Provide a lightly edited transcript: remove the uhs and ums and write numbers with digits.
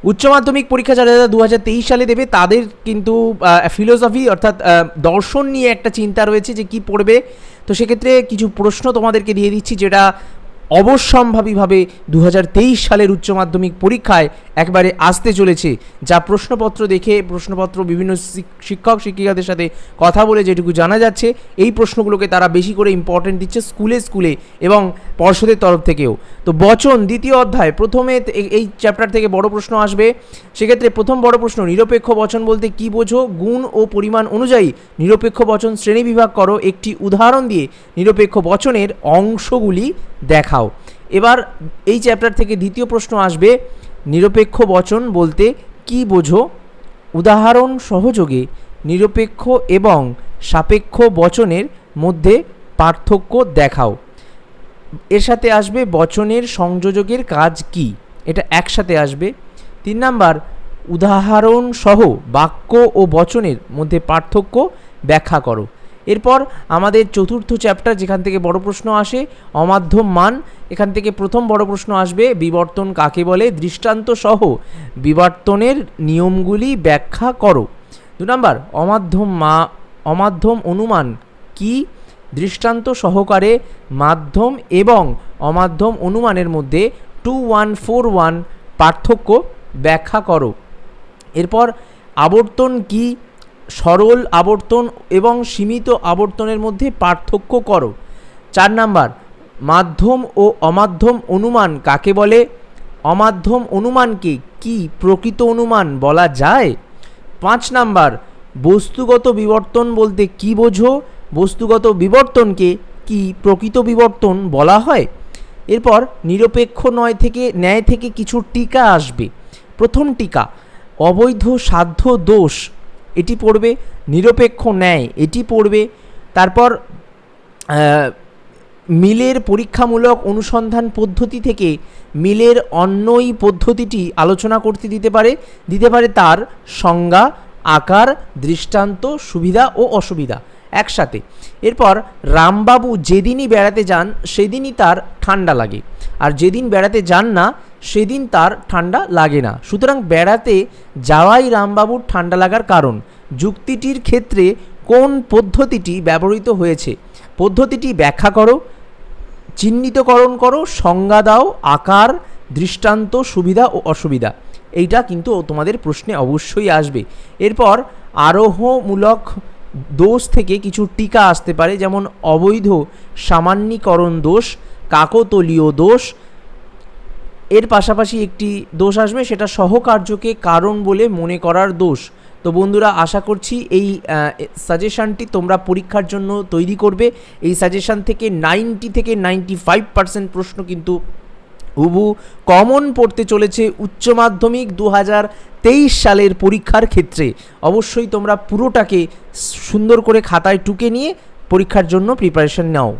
উচ্চ মাধ্যমিক পরীক্ষা যারা 2023 সালে দেবে তাদের কিন্তু ফিলোসফি অর্থাৎ দর্শন নিয়ে একটা চিন্তা রয়েছে যে কি পড়বে। তো সেক্ষেত্রে কিছু প্রশ্ন তোমাদেরকে দিয়ে দিচ্ছি যেটা অবশ্যম্ভাবীভাবে 2023 সালের উচ্চ মাধ্যমিক পরীক্ষায় একবারে আসতে চলেছে। যা প্রশ্নপত্র দেখে প্রশ্নপত্র বিভিন্ন শিক্ষক শিক্ষিকাদের সাথে কথা বলে যেটুকু জানা যাচ্ছে, এই প্রশ্নগুলোকে তারা বেশি করে ইম্পর্টেন্ট দিচ্ছে স্কুলে স্কুলে এবং পর্ষদের তরফ থেকেও। তো বচন দ্বিতীয় অধ্যায় প্রথমে এই চ্যাপ্টার থেকে বড় প্রশ্ন আসবে। সেক্ষেত্রে প্রথম বড় প্রশ্ন, নিরপেক্ষ বচন বলতে কি বোঝো? গুণ ও পরিমাণ অনুযায়ী নিরপেক্ষ বচন শ্রেণীবিভাগ করো। একটি উদাহরণ দিয়ে নিরপেক্ষ বচনের অংশগুলি দেখাও। এবার এই চ্যাপ্টার থেকে দ্বিতীয় প্রশ্ন আসবে, নিরপেক্ষ বচন বলতে কি বোঝো? উদাহরণ সহযোগে নিরপেক্ষ এবং সাপেক্ষ বচনের মধ্যে পার্থক্য দেখাও। এর সাথে আসবে বচনের সংযোজকের কাজ কি, এটা একসাথে আসবে। 3 নাম্বার, উদাহরণ সহ বাক্য ও বচনের মধ্যে পার্থক্য ব্যাখ্যা করো। এরপর আমাদের চতুর্থ চ্যাপ্টার যেখান থেকে বড় প্রশ্ন আসে, অমাধ্যম মান। এখান থেকে প্রথম বড় প্রশ্ন আসবে, বিবর্তন কাকে বলে? দৃষ্টান্ত সহ বিবর্তনের নিয়মগুলি ব্যাখ্যা করো। 2 নাম্বার, অমাধ্যম অনুমান কি? দৃষ্টান্ত সহকারে মাধ্যম এবং অমাধ্যম অনুমানের মধ্যে 2141 পার্থক্য ব্যাখ্যা করো। এরপর আবর্তন কি? সরল আবর্তন এবং সীমিত আবর্তনের মধ্যে পার্থক্য করো। 4 নাম্বার, মাধ্যম ও অমাধ্যম অনুমান কাকে বলে? অমাধ্যম অনুমানকে কি প্রকৃত অনুমান বলা যায়? 5 নাম্বার, বস্তুগত বিবর্তন বলতে কি বোঝো? বস্তুগত বিবর্তনকে কি প্রকৃত বিবর্তন বলা হয়? এরপর নিরপেক্ষ ন্যায় থেকে কিছু টিকা আসবে। প্রথম টিকা, অবৈধ সাধ্য দোষ, এটি পড়বে। নিরপেক্ষ ন্যায়, এটি পড়বে। তারপর মিলের পরীক্ষামূলক অনুসন্ধান পদ্ধতি থেকে মিলের অন্যই পদ্ধতিটি আলোচনা করতে দিতে পারে তার সংজ্ঞা, আকার, দৃষ্টান্ত, সুবিধা ও অসুবিধা একসাথে। এরপর রামবাবু যেদিনই বেড়াতে যান সেদিনই তার ঠান্ডা লাগে, আর যেদিন বেড়াতে যান না সেদিন তার ঠান্ডা লাগে না। সুতরাং বেড়াতে যাওয়াই রামবাবুর ঠান্ডা লাগার কারণ। যুক্তিটির ক্ষেত্রে কোন পদ্ধতিটি ব্যবহৃত হয়েছে? পদ্ধতিটি ব্যাখ্যা করো, চিহ্নিতকরণ করো, সংজ্ঞা দাও, আকার, দৃষ্টান্ত, সুবিধা ও অসুবিধা। এইটা কিন্তু তোমাদের প্রশ্নে অবশ্যই আসবে। এরপর আরোহমূলক দোষ থেকে কিছু টিকা আসতে পারে, যেমন অবৈধ সামান্যীকরণ দোষ, কাকতলীয় দোষ। এর পাশাপাশি একটি দোষ আসবে, সেটা সহকার্যকে কারণ বলে মনে করার দোষ। তো বন্ধুরা, আশা করছি এই সাজেশানটি তোমরা পরীক্ষার জন্য তৈরি করবে। এই সাজেশান থেকে 90 থেকে 95% প্রশ্ন কিন্তু হুবহু কমন পড়তে চলেছে উচ্চ মাধ্যমিক 2023 সালের পরীক্ষার ক্ষেত্রে। অবশ্যই তোমরা পুরোটাকে সুন্দর করে খাতায় টুকে নিয়ে পরীক্ষার জন্য প্রিপারেশন নাও।